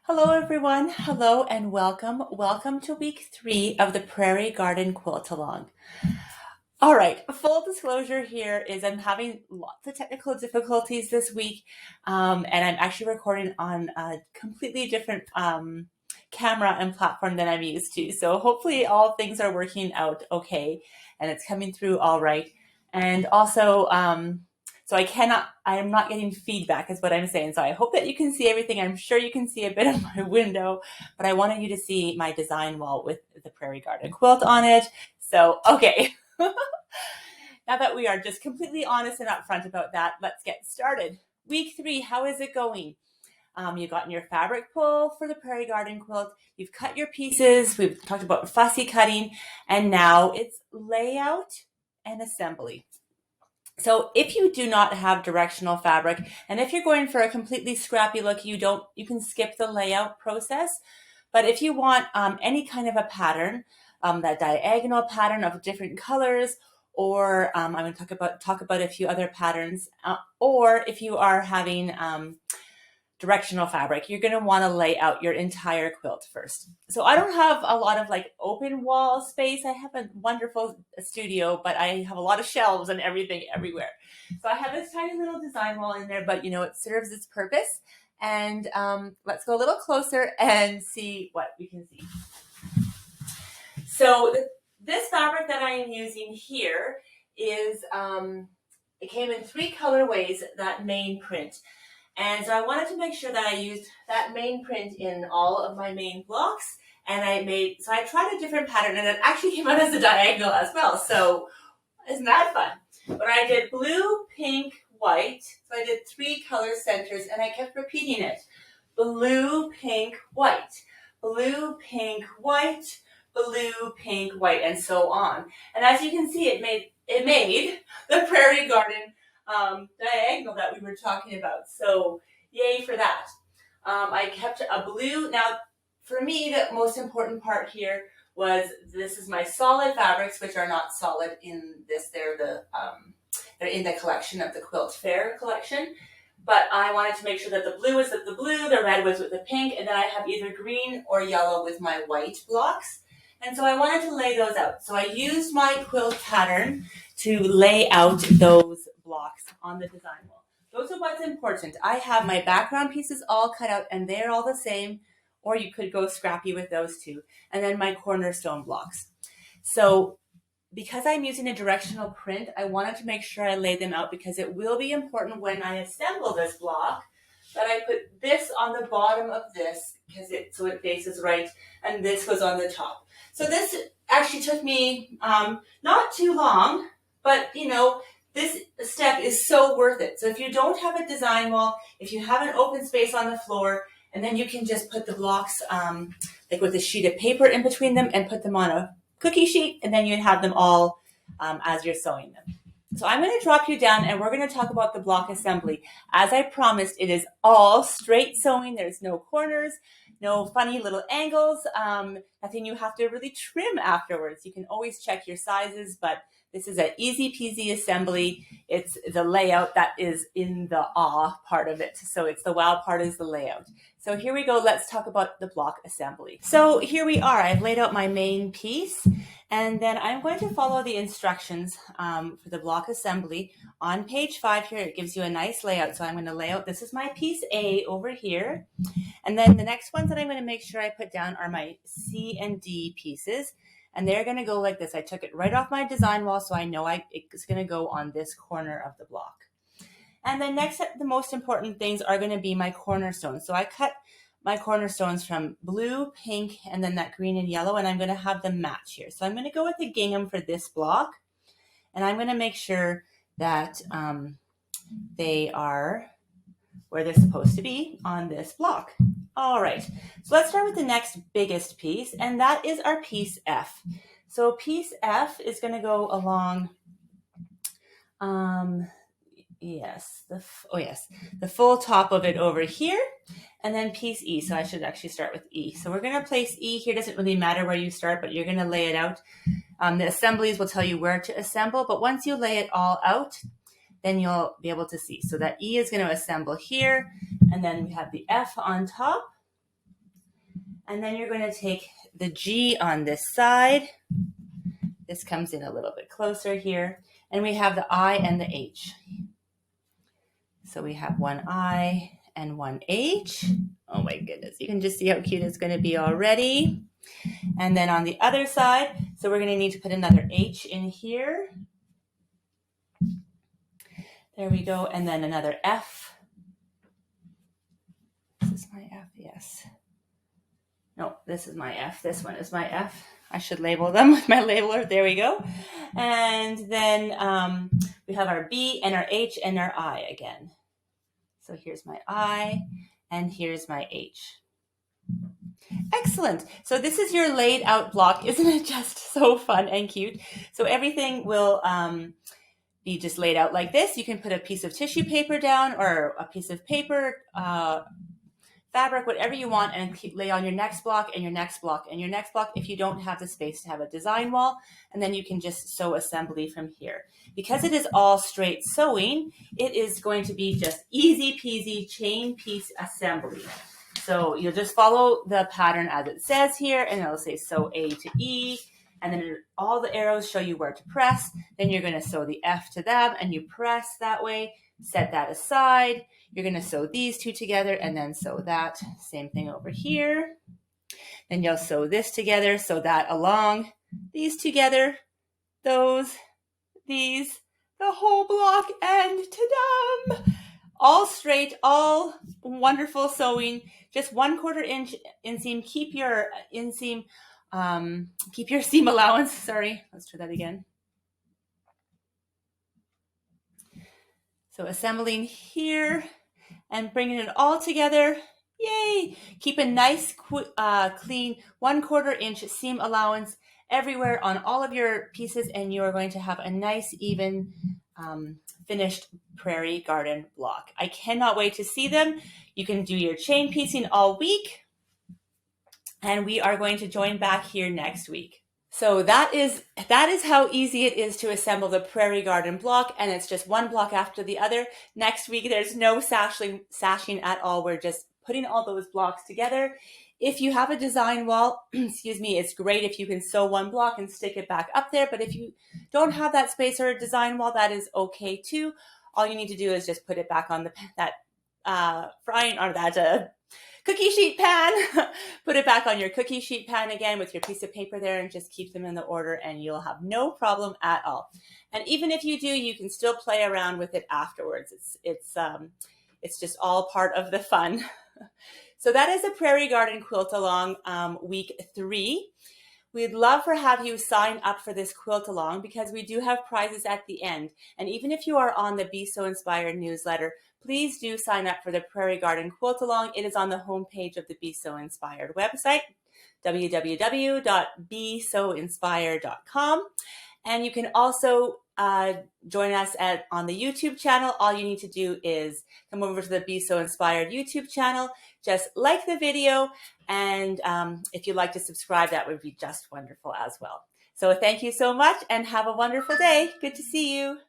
Hello, everyone. Hello and welcome. Welcome to week 3 of the Prairie Garden Quilt Along. All right, full disclosure here is I'm having lots of technical difficulties this week, and I'm actually recording on a completely different camera and platform than I'm used to. So hopefully all things are working out okay and it's coming through all right. And also, so I am not getting feedback is what I'm saying. So I hope that you can see everything. I'm sure you can see a bit of my window, but I wanted you to see my design wall with the Prairie Garden quilt on it. So, okay. Now that we are just completely honest and upfront about that, let's get started. Week 3, how is it going? You've gotten your fabric pull for the Prairie Garden quilt. You've cut your pieces. We've talked about fussy cutting, and now it's layout and assembly. So if you do not have directional fabric, and if you're going for a completely scrappy look, you can skip the layout process. But if you want any kind of a pattern, that diagonal pattern of different colors, or I'm going to talk about a few other patterns, or if you are having directional fabric, you're going to want to lay out your entire quilt first. So I don't have a lot of like open wall space. I have a wonderful studio, but I have a lot of shelves and everything everywhere. So I have this tiny little design wall in there, but it serves its purpose. And let's go a little closer and see what we can see. So this fabric that I am using here is, it came in 3 colorways, that main print. And so I wanted to make sure that I used that main print in all of my main blocks. And so I tried a different pattern and it actually came out as a diagonal as well. So isn't that fun? But I did blue, pink, white. So I did 3 color centers and I kept repeating it. Blue, pink, white. Blue, pink, white. Blue, pink, white, and so on. And as you can see, it made the Prairie Garden diagonal that we were talking about. So yay for that. I kept a blue. Now, for me, the most important part here was this is my solid fabrics, which are not solid in this. They're in the collection of the Quilt Fair collection. But I wanted to make sure that the blue was with the blue, the red was with the pink, and then I have either green or yellow with my white blocks. And so I wanted to lay those out. So I used my quilt pattern to lay out those blocks on the design wall. Those are what's important. I have my background pieces all cut out and they're all the same, or you could go scrappy with those too. And then my cornerstone blocks. So because I'm using a directional print, I wanted to make sure I lay them out because it will be important when I assemble this block that I put this on the bottom of this so it faces right, and this goes on the top. So this actually took me not too long, but this step is so worth it. So if you don't have a design wall, if you have an open space on the floor, and then you can just put the blocks like with a sheet of paper in between them and put them on a cookie sheet, and then you have them all as you're sewing them. So I'm going to drop you down and we're going to talk about the block assembly. As I promised, it is all straight sewing. There's no corners, no funny little angles, nothing you have to really trim afterwards. You can always check your sizes, but this is an easy peasy assembly. It's the layout that is in the awe part of it. So it's the wow part is the layout. So here we go. Let's talk about the block assembly. So here we are. I've laid out my main piece, and then I'm going to follow the instructions for the block assembly. On page 5 here, it gives you a nice layout. So I'm going to lay out, this is my piece A over here. And then the next ones that I'm going to make sure I put down are my C and D pieces. And they're going to go like this. I took it right off my design wall, so I know it's going to go on this corner of the block. And then next, the most important things are going to be my cornerstones. So I cut my cornerstones from blue, pink, and then that green and yellow, and I'm going to have them match here. So I'm going to go with the gingham for this block, and I'm going to make sure that they are where they're supposed to be on this block. All right, so let's start with the next biggest piece, and that is our piece F. So piece F is going to go along, the full top of it over here, and then piece E. So I should actually start with E. So we're going to place E here. Doesn't really matter where you start, but you're going to lay it out. The assemblies will tell you where to assemble, but once you lay it all out, then you'll be able to see. So that E is going to assemble here, and then we have the F on top. And then you're going to take the G on this side. This comes in a little bit closer here. And we have the I and the H. So we have one I and one H. Oh my goodness, you can just see how cute it's going to be already. And then on the other side, so we're going to need to put another H in here. There we go. And then another F. This is my F, yes. No, this is my F. This one is my F. I should label them with my labeler. There we go. And then we have our B and our H and our I again. So here's my I and here's my H. Excellent. So this is your laid out block. Isn't it just so fun and cute? So everything will be just laid out like this. You can put a piece of tissue paper down or a piece of paper, fabric, whatever you want, and lay on your next block and your next block and your next block if you don't have the space to have a design wall. And then you can just sew assembly from here. Because it is all straight sewing, it is going to be just easy peasy chain piece assembly. So you'll just follow the pattern as it says here, and it'll say sew A to E, and then all the arrows show you where to press. Then you're going to sew the F to them, and you press that way, set that aside. You're going to sew these two together and then sew that. Same thing over here. Then you'll sew this together, sew that along, these together, those, these, the whole block, and ta-dam! All straight, all wonderful sewing. Just 1/4 inch inseam. Keep your inseam, keep your seam allowance. Sorry, let's try that again. So assembling here and bringing it all together. Yay! Keep a nice, clean 1/4 inch seam allowance everywhere on all of your pieces, and you are going to have a nice, even, finished prairie garden block. I cannot wait to see them. You can do your chain piecing all week, and we are going to join back here next week. So that is how easy it is to assemble the prairie garden block, and it's just one block after the other. Next week, there's no sashing at all. We're just putting all those blocks together. If you have a design wall, excuse me, it's great if you can sew one block and stick it back up there. But if you don't have that space or a design wall, that is okay too. All you need to do is just put it back on that frying or that cookie sheet pan. Put it back on your cookie sheet pan again with your piece of paper there, and just keep them in the order, and you'll have no problem at all. And even if you do, you can still play around with it afterwards. It's just all part of the fun. So that is a prairie garden quilt along week 3. We'd love to have you sign up for this quilt along because we do have prizes at the end. And even if you are on the Be So Inspired newsletter, please do sign up for the Prairie Garden Quilt Along. It is on the homepage of the Be So Inspired website, www.besoinspired.com. And you can also join us on the YouTube channel. All you need to do is come over to the Be So Inspired YouTube channel, just like the video, and if you'd like to subscribe, that would be just wonderful as well. So thank you so much and have a wonderful day. Good to see you.